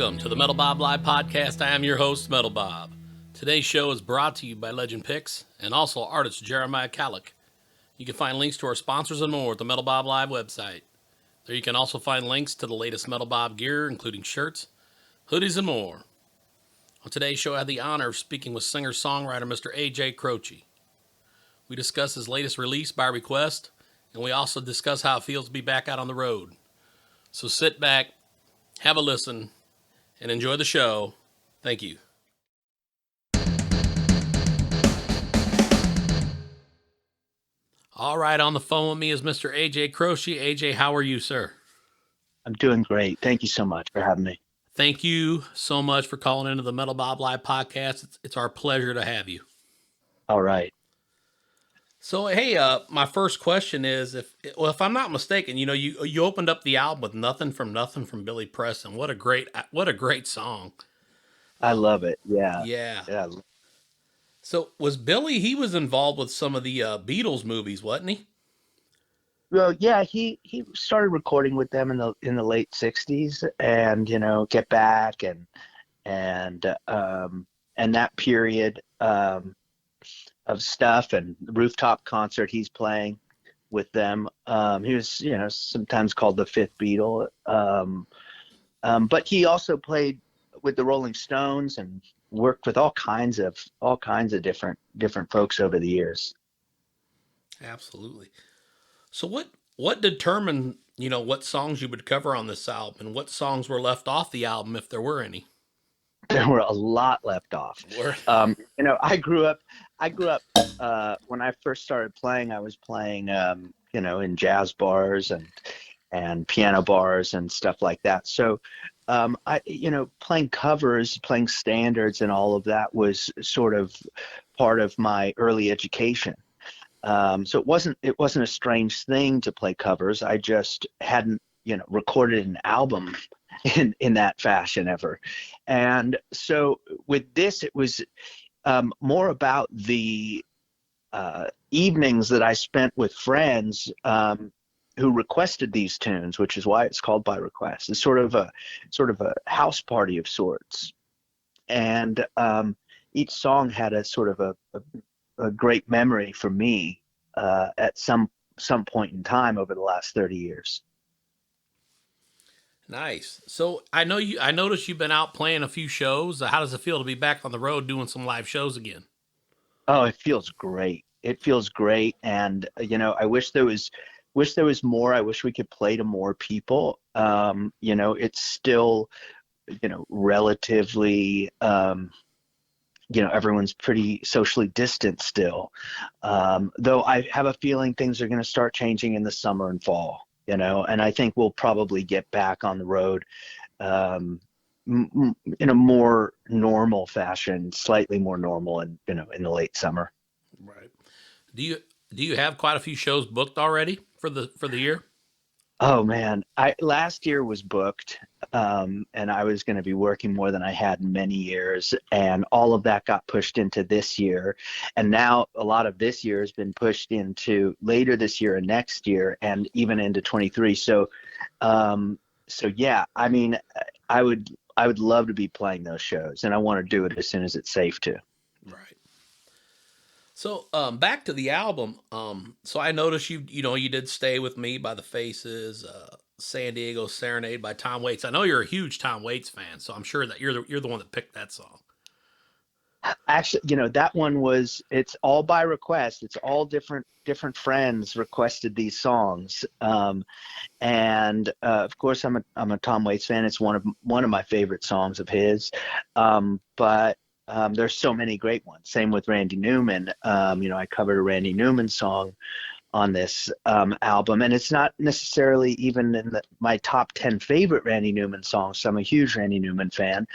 Welcome to the Metal Bob Live Podcast. I am your host, Metal Bob. Today's show is brought to you by Legend Picks and also artist Jeremiah Kalleck. You can find links to our sponsors and more at the Metal Bob Live website. There you can also find links to the latest Metal Bob gear, including shirts, hoodies, and more. On today's show, I had the honor of speaking with singer-songwriter Mr. A.J. Croce. We discuss his latest release by request, and we also discuss how it feels to be back out on the road. So sit back, have a listen, and enjoy the show. Thank you. All right, on the phone with me is Mr. A.J. Croce. A.J., how are you, sir? I'm doing great. Thank you so much for having me. Thank you so much for calling into the Metal Bob Live podcast. It's our pleasure to have you. All right. So, hey, my first question is, if I'm not mistaken, you opened up the album with "Nothing from Billy Preston." What a great song. I love it. Yeah. Yeah. Yeah. So, was Billy? He was involved with some of the Beatles movies, wasn't he? Well, yeah, he started recording with them in the late 60s and, Get Back and that period of stuff and the rooftop concert he's playing with them. He was, sometimes called the fifth Beatle. But he also played with the Rolling Stones and worked with all kinds of different folks over the years. Absolutely. So what determined, what songs you would cover on this album and what songs were left off the album, if there were any? There were a lot left off. I grew up when I first started playing, I was playing, in jazz bars and piano bars and stuff like that. So, playing covers, playing standards and all of that was sort of part of my early education. So it wasn't a strange thing to play covers. I just hadn't, recorded an album in that fashion ever. And so with this, it was more about the evenings that I spent with friends who requested these tunes, which is why it's called By Request. It's sort of a house party of sorts. And each song had a sort of a great memory for me at some point in time over the last 30 years. Nice. So I noticed you've been out playing a few shows. How does it feel to be back on the road doing some live shows again? Oh, it feels great. It feels great. And, I wish there was more. I wish we could play to more people. It's still, relatively, everyone's pretty socially distant still. Though I have a feeling things are going to start changing in the summer and fall, and I think we'll probably get back on the road in a more normal fashion, slightly more normal in the late summer. Right. Do you have quite a few shows booked already for the year? Oh man, last year was booked, and I was going to be working more than I had in many years, and all of that got pushed into this year, and now a lot of this year has been pushed into later this year and next year, and even into 23. So yeah, I mean, I would love to be playing those shows, and I want to do it as soon as it's safe to. Right. So back to the album. So I noticed you did Stay With Me by the Faces, San Diego Serenade by Tom Waits. I know you're a huge Tom Waits fan, so I'm sure that you're the one that picked that song. Actually, that one it's all by request. It's all different friends requested these songs. And of course I'm a Tom Waits fan. It's one of my favorite songs of his. But there's so many great ones. Same with Randy Newman. I covered a Randy Newman song on this album, and it's not necessarily even in my top 10 favorite Randy Newman songs. So I'm a huge Randy Newman fan.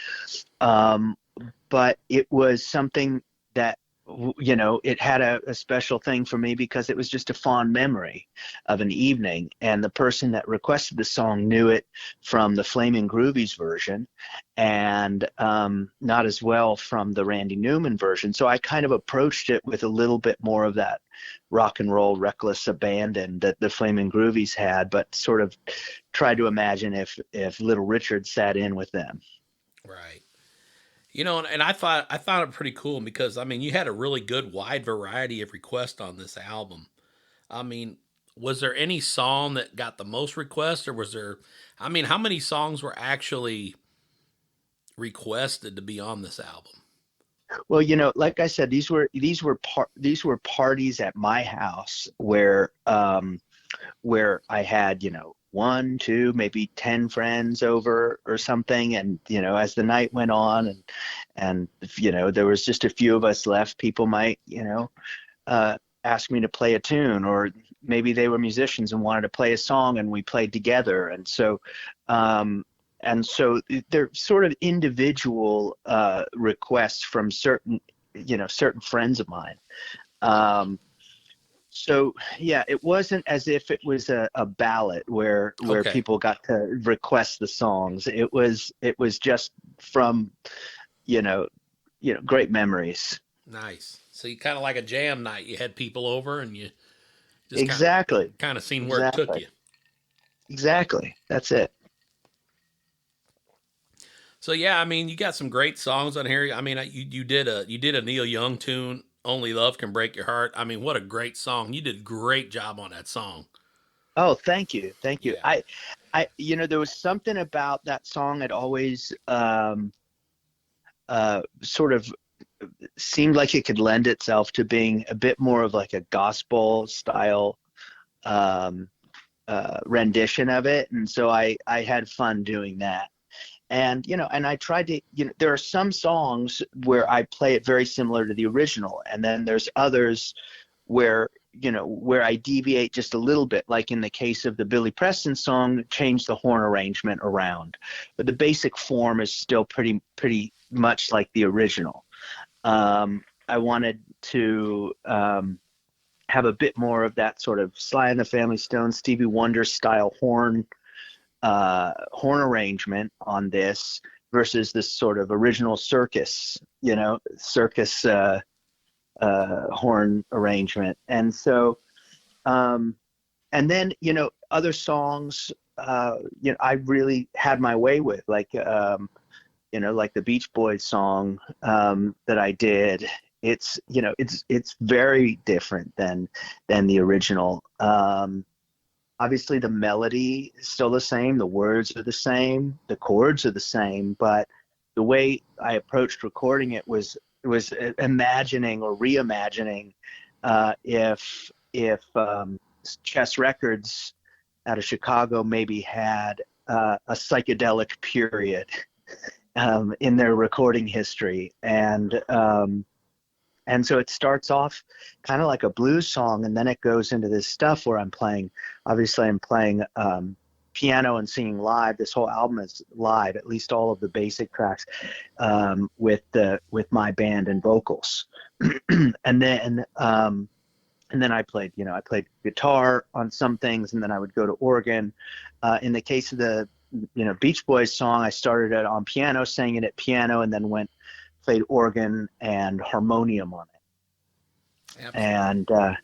But it was something that, it had a special thing for me because it was just a fond memory of an evening. And the person that requested the song knew it from the Flamin' Groovies version and not as well from the Randy Newman version. So I kind of approached it with a little bit more of that rock and roll reckless abandon that the Flamin' Groovies had, but sort of tried to imagine if Little Richard sat in with them. Right. And I found it pretty cool because I mean, you had a really good wide variety of requests on this album. I mean, was there any song that got the most requests, or was there? I mean, how many songs were actually requested to be on this album? Well, like I said, these were parties at my house where I had, one, two, maybe 10 friends over or something. And, as the night went on and, there was just a few of us left, people might, ask me to play a tune, or maybe they were musicians and wanted to play a song and we played together. And so they're sort of individual requests from certain friends of mine. Um, so yeah, it wasn't as if it was a ballot where Okay, people got to request the songs. It was just from you know great memories. nice. So you kind of like a jam night. You had people over, and you just Exactly, kind of seen where it took exactly, you. exactly. That's it. So yeah, I mean, you got some great songs on here. I mean, you did a Neil Young tune, "Only Love Can Break Your Heart." I mean, what a great song! You did a great job on that song. Oh, thank you, thank you. Yeah. There was something about that song that always sort of seemed like it could lend itself to being a bit more of like a gospel style um, rendition of it, and so I had fun doing that. And I tried to, there are some songs where I play it very similar to the original, and then there's others where where I deviate just a little bit, like in the case of the Billy Preston song, change the horn arrangement around, but the basic form is still pretty much like the original. I wanted to have a bit more of that sort of Sly and the Family Stone, Stevie Wonder style horn arrangement on this versus this sort of original circus horn arrangement. And so, and then, other songs, I really had my way with, like the Beach Boys song that I did. It's very different than the original. Obviously, the melody is still the same, the words are the same, the chords are the same, but the way I approached recording it was imagining or reimagining if Chess Records out of Chicago maybe had a psychedelic period in their recording history, and so it starts off kind of like a blues song, and then it goes into this stuff where obviously I'm playing piano and singing live. This whole album is live, at least all of the basic tracks, with my band and vocals. and then I played guitar on some things, and then I would go to organ. In the case of the Beach Boys song, I started it on piano, sang it at piano, and then played organ and harmonium on it. Absolutely.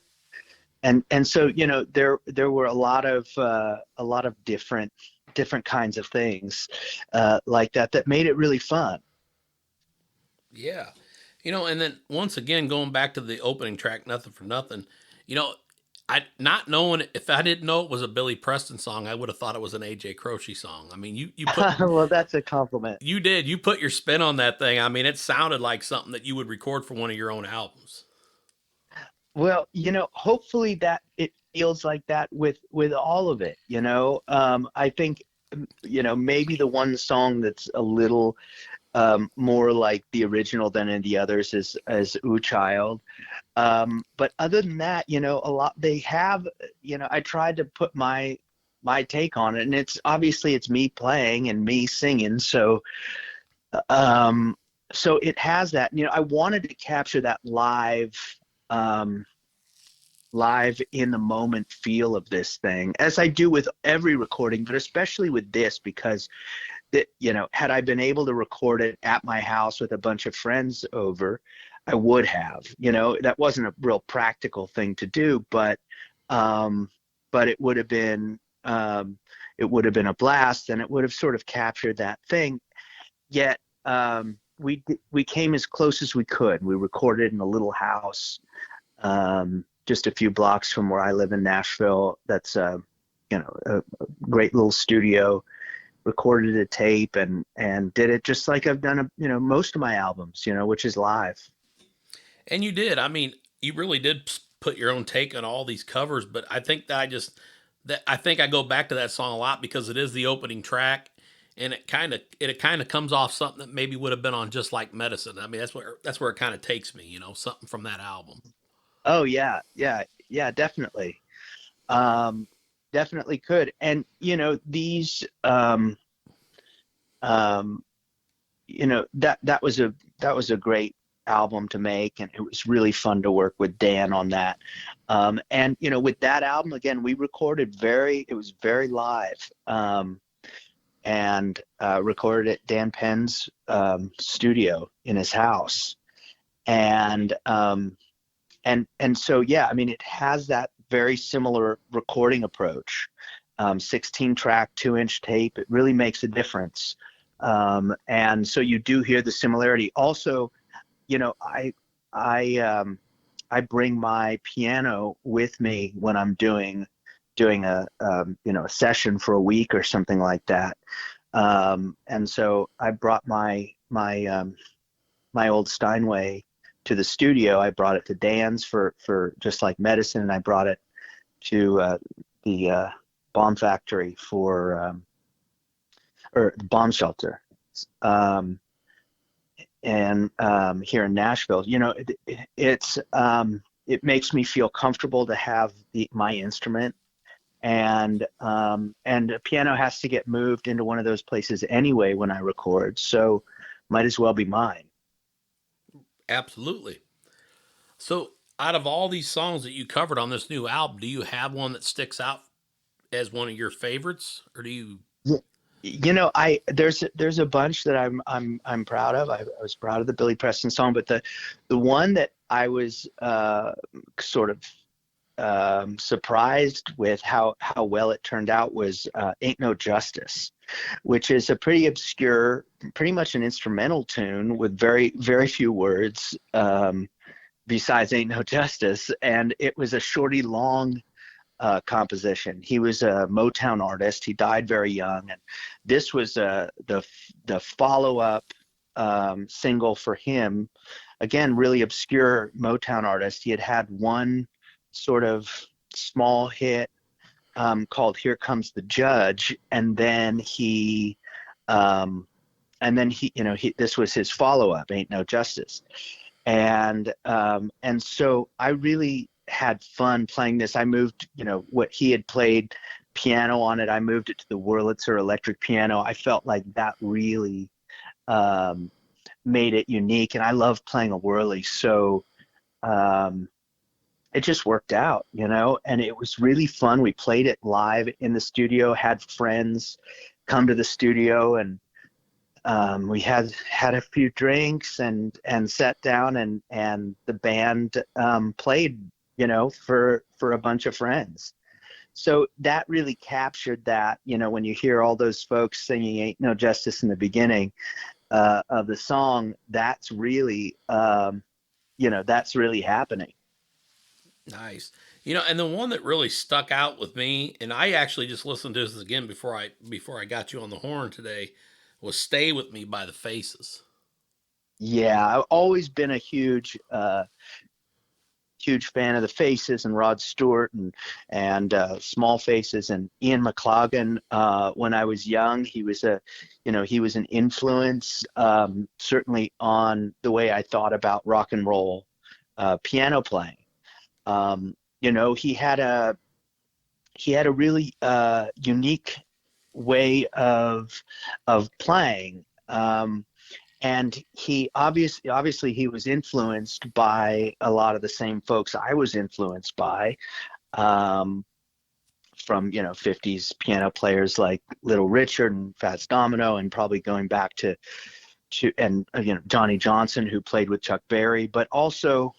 And so there were a lot of different kinds of things like that made it really fun. Yeah. And then once again, going back to the opening track, Nothing for Nothing, you know, I not knowing if I didn't know it was a Billy Preston song, I would have thought it was an AJ Croce song. I mean, Well, that's a compliment. you put your spin on that thing. I mean, it sounded like something that you would record for one of your own albums. Well, hopefully that it feels like that with all of it. I think maybe the one song that's a little more like the original than in the others is Ooh Child. But other than that, a lot they have, I tried to put my take on it, and it's me playing and me singing. So it has that, I wanted to capture that um, live in the moment feel of this thing, as I do with every recording, but especially with this, because had I been able to record it at my house with a bunch of friends over, I would have. That wasn't a real practical thing to do, but it would have been a blast, and it would have sort of captured that thing. Yet we came as close as we could. We recorded in a little house, just a few blocks from where I live in Nashville. That's a great little studio. Recorded a tape and did it just like I've done most of my albums, which is live. And you did. I mean, you really did put your own take on all these covers. But I think that I think I go back to that song a lot because it is the opening track, and it kind of comes off something that maybe would have been on Just Like Medicine. I mean, that's where it kind of takes me, something from that album. Oh yeah, definitely. Definitely could. And these that was a great album to make, and it was really fun to work with Dan on that. And with that album, again, we recorded it was very live, and recorded at Dan Penn's studio in his house. And so yeah, I mean, it has that very similar recording approach. 16 track, 2-inch tape. It really makes a difference. And so you do hear the similarity. Also, I bring my piano with me when I'm doing a a session for a week or something like that. And so I brought my old Steinway to the studio. I brought it to Dan's for Just Like Medicine, and I brought it to the bomb factory or the bomb shelter, and here in Nashville. It makes me feel comfortable to have my instrument, and a piano has to get moved into one of those places anyway when I record, so might as well be mine. Absolutely. So, out of all these songs that you covered on this new album, do you have one that sticks out as one of your favorites, or do you? There's a bunch that I'm proud of. I was proud of the Billy Preston song, but the one that I was sort of surprised with how well it turned out was "Ain't No Justice," which is a pretty obscure, pretty much an instrumental tune with very, very few words besides "Ain't No Justice," and it was a Shorty Long composition. He was a Motown artist. He died very young, and this was the follow-up single for him. Again, really obscure Motown artist. He had one sort of small hit called "Here Comes the Judge," and then he this was his follow-up, "Ain't No Justice," and so I really had fun playing this. I moved, what he had played piano on it, I moved it to the Wurlitzer electric piano. I felt like that really made it unique, and I love playing a Whirly, so it just worked out, and it was really fun. We played it live in the studio, had friends come to the studio, and we had a few drinks and sat down, and the band played, for a bunch of friends. So that really captured that, when you hear all those folks singing "Ain't No Justice" in the beginning of the song, that's really, that's really happening. Nice. And the one that really stuck out with me, and I actually just listened to this again before I got you on the horn today, was "Stay With Me" by the Faces. Yeah, I've always been a huge fan of the Faces and Rod Stewart and Small Faces and Ian McLagan. When I was young, he was an influence, certainly on the way I thought about rock and roll piano playing. He had a really unique way of playing. And he obviously he was influenced by a lot of the same folks I was influenced by, from 50s piano players like Little Richard and Fats Domino, and probably going back to Johnny Johnson, who played with Chuck Berry, but also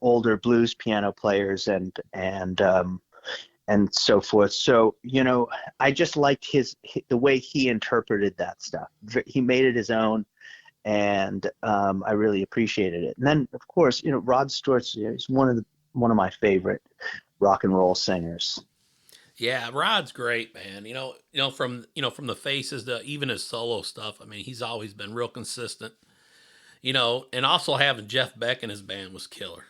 older blues piano players and and so forth. So, I just liked the way he interpreted that stuff. He made it his own, and I really appreciated it. And then, of course, Rod Stewart is one of my favorite rock and roll singers. Yeah, Rod's great, man. From the Faces to even his solo stuff. I mean, he's always been real consistent. And also having Jeff Beck in his band was killer.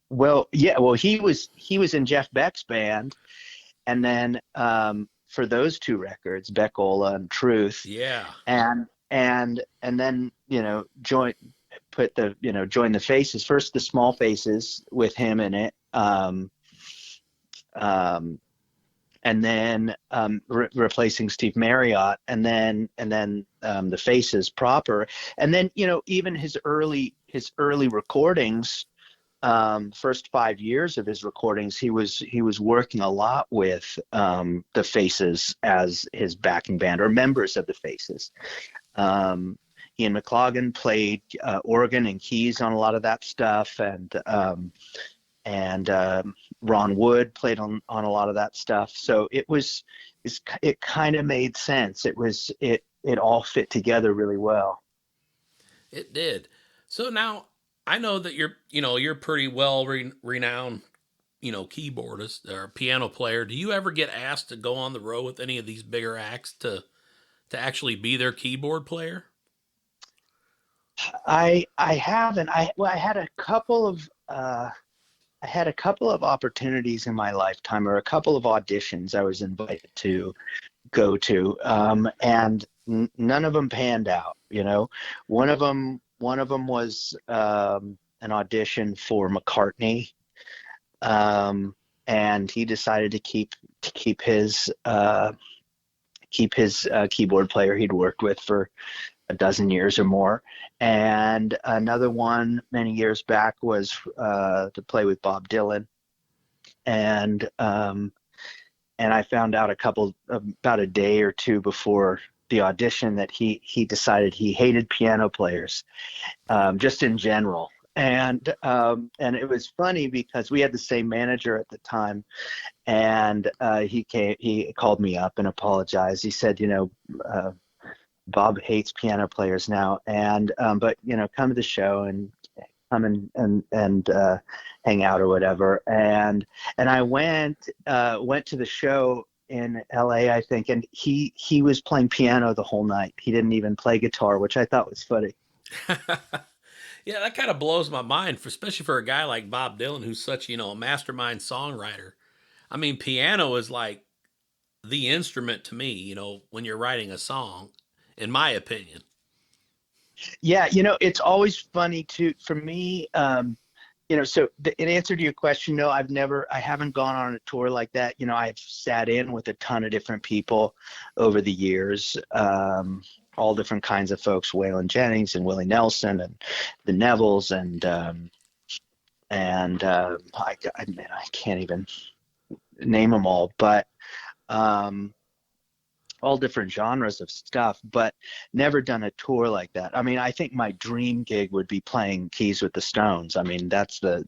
Well, yeah, well, he was in Jeff Beck's band, and then for those two records, Beckola and Truth, Yeah. and then join the Faces, first, the Small Faces with him in it, and then replacing Steve Marriott, and then the Faces proper, and then even his early recordings. First 5 years of his recordings, he was working a lot with the Faces as his backing band, or members of the Faces. Ian McLagan played organ and keys on a lot of that stuff, and Ron Wood played on a lot of that stuff. So it kind of made sense. It all fit together really well. It did. So now I know that you're pretty well renowned, keyboardist or piano player. Do you ever get asked to go on the road with any of these bigger acts to actually be their keyboard player? I haven't. I had a couple of opportunities in my lifetime, or a couple of auditions I was invited to go to, and none of them panned out. One of them was an audition for McCartney, and he decided to keep his keyboard player he'd worked with for a dozen years or more. And another one many years back was to play with Bob Dylan, and I found out about a day or two before the audition that he decided he hated piano players, just in general. And it was funny because we had the same manager at the time, and he called me up and apologized. He said, Bob hates piano players now, and but come to the show and come and hang out or whatever. And I went to the show in LA, I think, and he was playing piano the whole night. He didn't even play guitar, which I thought was funny. Yeah, that kind of blows my mind, especially for a guy like Bob Dylan, who's such a mastermind songwriter. I mean, piano is like the instrument to me, when you're writing a song, in my opinion. Yeah, it's always funny too for me. So in answer to your question, no, I haven't gone on a tour like that. I've sat in with a ton of different people over the years, all different kinds of folks, Waylon Jennings and Willie Nelson and the Nevilles, and I can't even name them all, but all different genres of stuff, but never done a tour like that. I mean, I think my dream gig would be playing keys with the Stones. I mean, that's the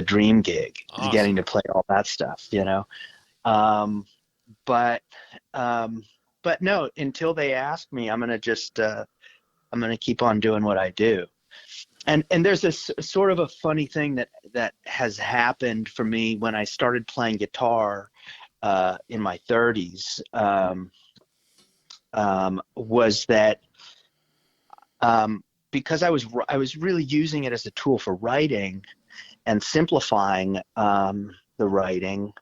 dream gig, Awesome. Getting to play all that stuff, but no, until they ask me, I'm going to keep on doing what I do. And there's this sort of a funny thing that has happened for me when I started playing guitar in my 30s, was that because I was really using it as a tool for writing and simplifying the writing.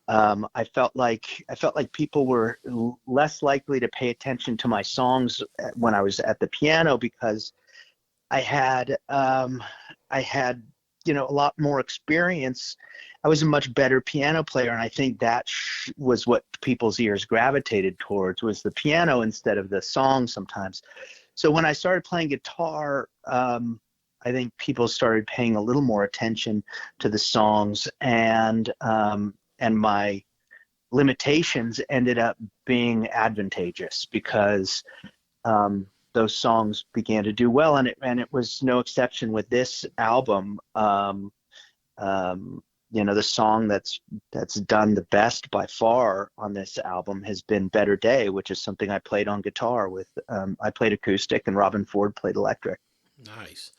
I felt like people were less likely to pay attention to my songs when I was at the piano, because I had a lot more experience. I was a much better piano player, and I think that was what people's ears gravitated towards, was the piano instead of the song sometimes. So when I started playing guitar, I think people started paying a little more attention to the songs, and my limitations ended up being advantageous, because those songs began to do well, and it was no exception with this album. the song that's done the best by far on this album has been Better Day, which is something I played on guitar with. I played acoustic and Robin Ford played electric. Nice.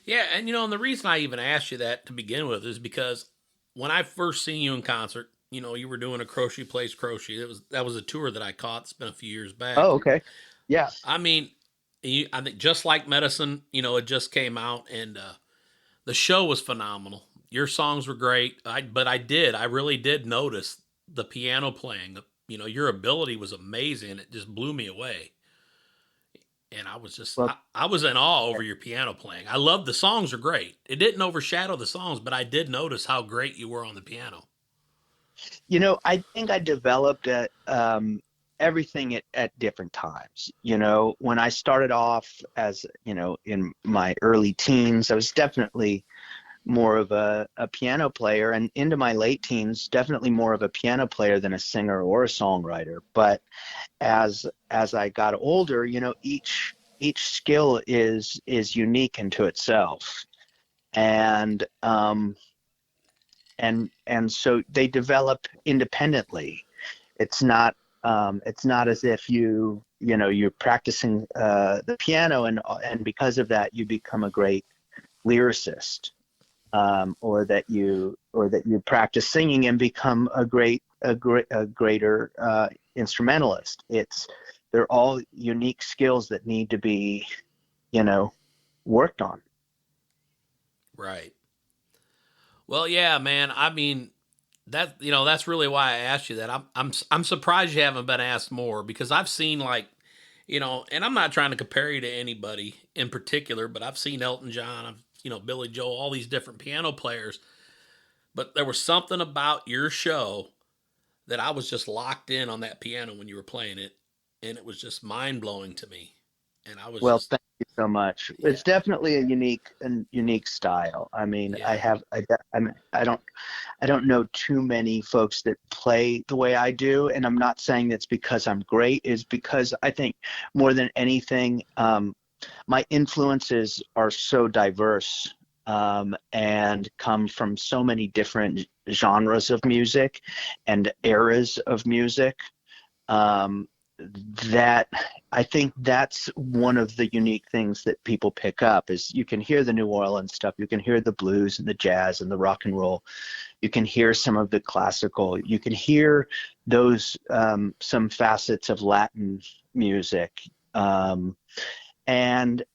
Yeah, and and the reason I even asked you that to begin with is because when I first seen you in concert, you were doing a Croce Plays Croce. That was a tour that I caught. It's been a few years back. Oh, okay. Yeah. I mean, I think Just Like Medicine, it just came out, and the show was phenomenal. Your songs were great. I really did notice the piano playing. Your ability was amazing. And it just blew me away. And I was just, Well, I was in awe over your piano playing. I loved the songs are great. It didn't overshadow the songs, but I did notice how great you were on the piano. I think I developed everything at different times. When I started off as, in my early teens, I was definitely more of a piano player, and into my late teens, definitely more of a piano player than a singer or a songwriter. But as I got older, each skill is unique into itself. And so they develop independently. It's not as if you're practicing the piano and because of that you become a great lyricist, or that you practice singing and become a greater instrumentalist. They're all unique skills that need to be worked on. Right. Well, yeah, man. I mean, that's really why I asked you that. I'm surprised you haven't been asked more, because I've seen, like, and I'm not trying to compare you to anybody in particular, but I've seen Elton John, Billy Joel, all these different piano players. But there was something about your show that I was just locked in on that piano when you were playing it, and it was just mind blowing to me. And I was Well, just, thank you so much. yeah, It's definitely a unique style. I mean, yeah, I don't know too many folks that play the way I do, and I'm not saying that's because I'm great. Is because I think more than anything, my influences are so diverse, and come from so many different genres of music and eras of music. Um, that I think that's one of the unique things that people pick up is you can hear the New Orleans stuff, you can hear the blues and the jazz and the rock and roll, you can hear some of the classical, you can hear those some facets of Latin music, and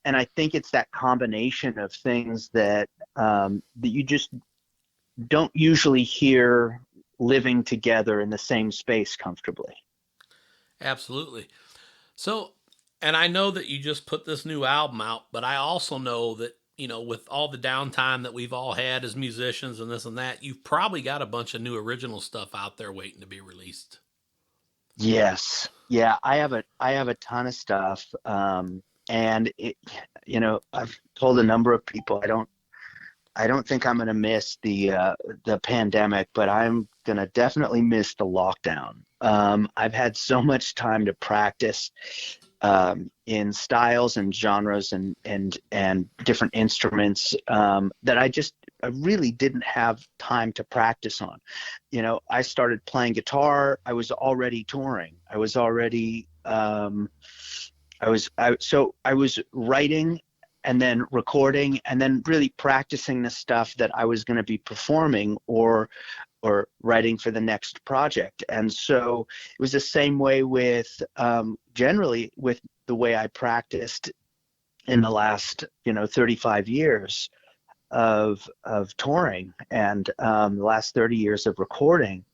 I think it's that combination of things that that you just don't usually hear living together in the same space comfortably. absolutely. So, and I know that you just put this new album out, but I also know that, with all the downtime that we've all had as musicians and this and that, you've probably got a bunch of new original stuff out there waiting to be released. Yes. Yeah, I have a ton of stuff. And I've told a number of people I don't think I'm gonna miss the pandemic, but I'm gonna definitely miss the lockdown. I've had so much time to practice in styles and genres and different instruments, that I really didn't have time to practice on. I started playing guitar. I was already touring. I was already I was writing and then recording and then really practicing the stuff that I was going to be performing or writing for the next project. And so it was the same way with generally with the way I practiced in the last 35 years of touring, and the last 30 years of recording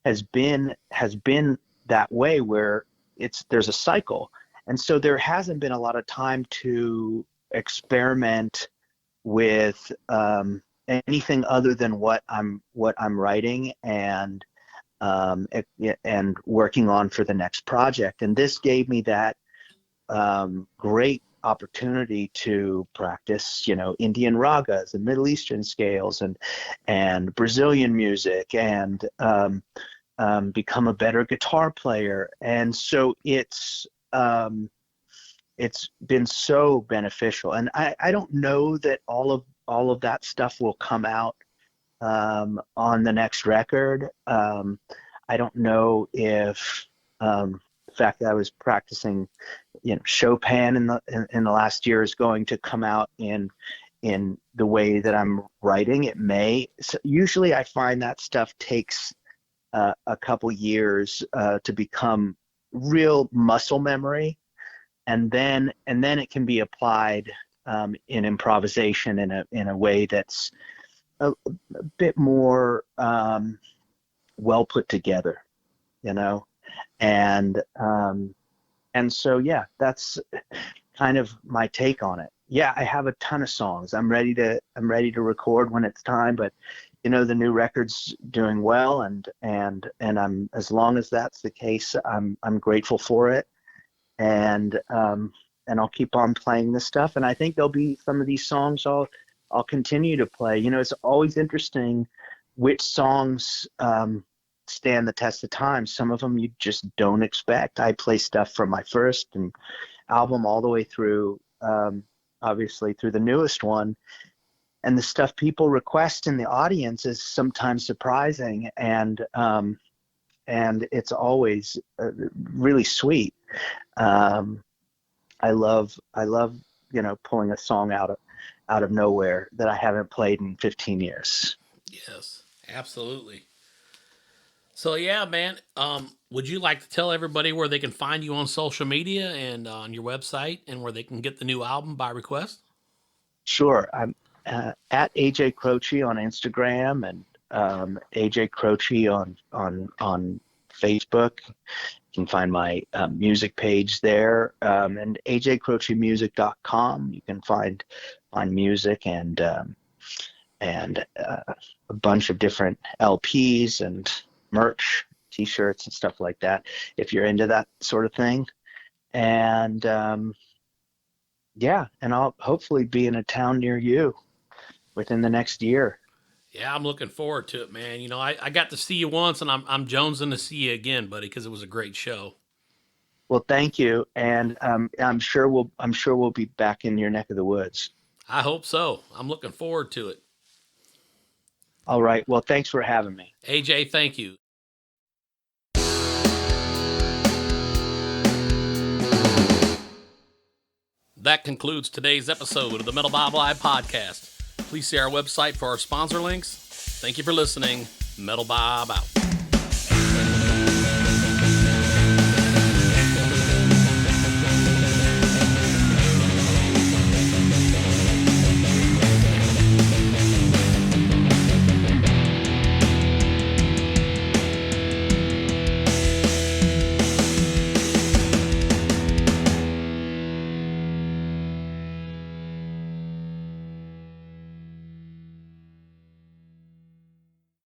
has been that way, where there's a cycle. And so there hasn't been a lot of time to experiment with anything other than what I'm writing and working on for the next project. And this gave me that great opportunity to practice, Indian ragas and Middle Eastern scales and Brazilian music, and become a better guitar player. And so it's been so beneficial. And I don't know that all of that stuff will come out on the next record. I don't know if the fact that I was practicing, Chopin in the last year is going to come out in the way that I'm writing. It may. So usually, I find that stuff takes a couple years to become real muscle memory, and then it can be applied in improvisation in a way that's a bit more well put together, you know, and so yeah, that's kind of my take on it. Yeah, I have a ton of songs. I'm ready to record when it's time, but the new record's doing well, and I'm, as long as that's the case, I'm grateful for it, and I'll keep on playing this stuff, and I think there'll be some of these songs I'll continue to play. It's always interesting which songs stand the test of time. Some of them you just don't expect. I play stuff from my first album all the way through, obviously through the newest one, and the stuff people request in the audience is sometimes surprising, and it's always really sweet. I love pulling a song out of nowhere that I haven't played in 15 years. Yes, absolutely. So yeah, man, would you like to tell everybody where they can find you on social media and on your website, and where they can get the new album by request? Sure. I'm at AJ Croce on Instagram, and AJ Croce on Facebook. You can find my music page there, and ajcrocemusic.com. You can find music and a bunch of different LPs and merch, T-shirts and stuff like that, if you're into that sort of thing. And yeah, and I'll hopefully be in a town near you within the next year. Yeah, I'm looking forward to it, man. I got to see you once, and I'm jonesing to see you again, buddy, because it was a great show. Well, thank you, and I'm sure we'll be back in your neck of the woods. I hope so. I'm looking forward to it. All right. Well, thanks for having me. AJ, thank you. That concludes today's episode of the Metal Bob Live podcast. Please see our website for our sponsor links. Thank you for listening. Metal Bob out.